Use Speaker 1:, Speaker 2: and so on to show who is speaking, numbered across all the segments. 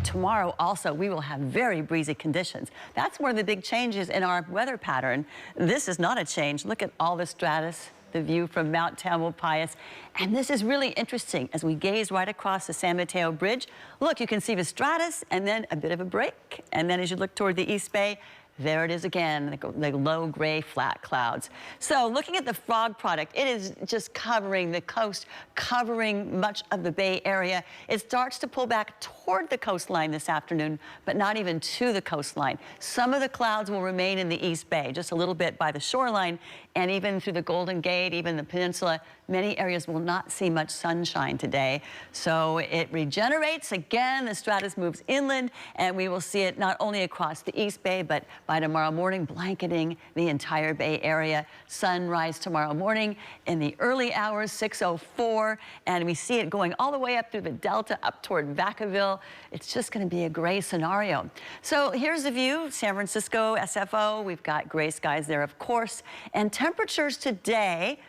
Speaker 1: Tomorrow also, we will have very breezy conditions. That's one of the big changes in our weather pattern. This is not a change. Look at all the stratus, the view from Mount Tamalpais. And this is really interesting as we gaze right across the San Mateo Bridge. Look, you can see the stratus and then a bit of a break. And then as you look toward the East Bay, there it is again, the low gray flat clouds. So looking at the fog product, it is just covering the coast, covering much of the Bay Area. It starts to pull back toward the coastline this afternoon, but not even to the coastline. Some of the clouds will remain in the East Bay, just a little bit by the shoreline, and even through the Golden Gate, even the peninsula. Many areas will not see much sunshine today. So it regenerates again, the stratus moves inland, and we will see it not only across the East Bay, but by tomorrow morning, blanketing the entire Bay Area. Sunrise tomorrow morning in the early hours, 6:04, and we see it going all the way up through the Delta, up toward Vacaville. It's just going to be a gray scenario. So here's the view, San Francisco, SFO. We've got gray skies there, of course, and temperatures today,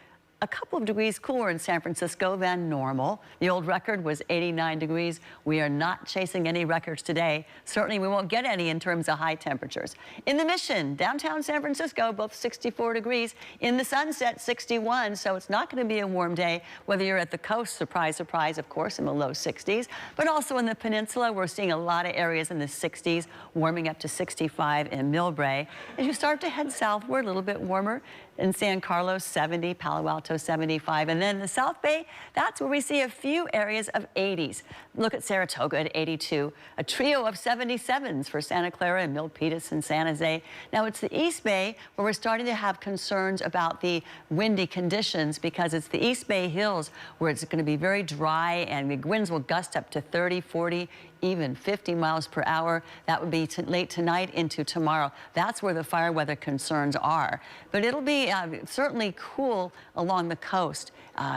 Speaker 1: a couple of degrees cooler in San Francisco than normal. The old record was 89 degrees. We are not chasing any records today. Certainly we won't get any in terms of high temperatures. In the Mission, downtown San Francisco, both 64 degrees. In the Sunset, 61. So it's not going to be a warm day, whether you're at the coast, surprise, surprise, of course, in the low 60s. But also in the peninsula, we're seeing a lot of areas in the 60s, warming up to 65 in Millbrae. As you start to head southward, a little bit warmer. In San Carlos, 70, Palo Alto, 75. And then the South Bay, that's where we see a few areas of 80s. Look at Saratoga at 82. A trio of 77s for Santa Clara and Milpitas and San Jose. Now it's the East Bay where we're starting to have concerns about the windy conditions because it's the East Bay Hills where it's going to be very dry and the winds will gust up to 30, 40, even 50 miles per hour. That would be late tonight into tomorrow. That's where the fire weather concerns are. But it'll be certainly cool along the coast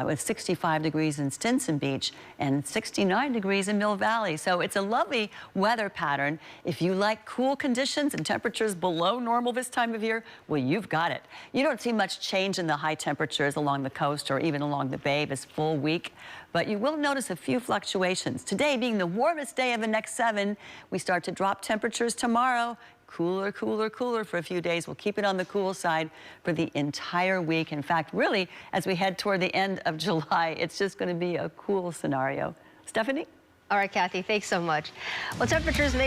Speaker 1: with 65 degrees in Stinson Beach and 69 degrees in Mill Valley. So it's a lovely weather pattern. If you like cool conditions and temperatures below normal this time of year, well, you've got it. You don't see much change in the high temperatures along the coast or even along the bay this full week, but you will notice a few fluctuations. Today being the warmest day of the next 7, we start to drop temperatures tomorrow. Cooler, cooler, cooler for a few days. We'll keep it on the cool side for the entire week. In fact, really, as we head toward the end of July, it's just going to be a cool scenario. Stephanie?
Speaker 2: All right, Kathy, thanks so much. Well, temperatures may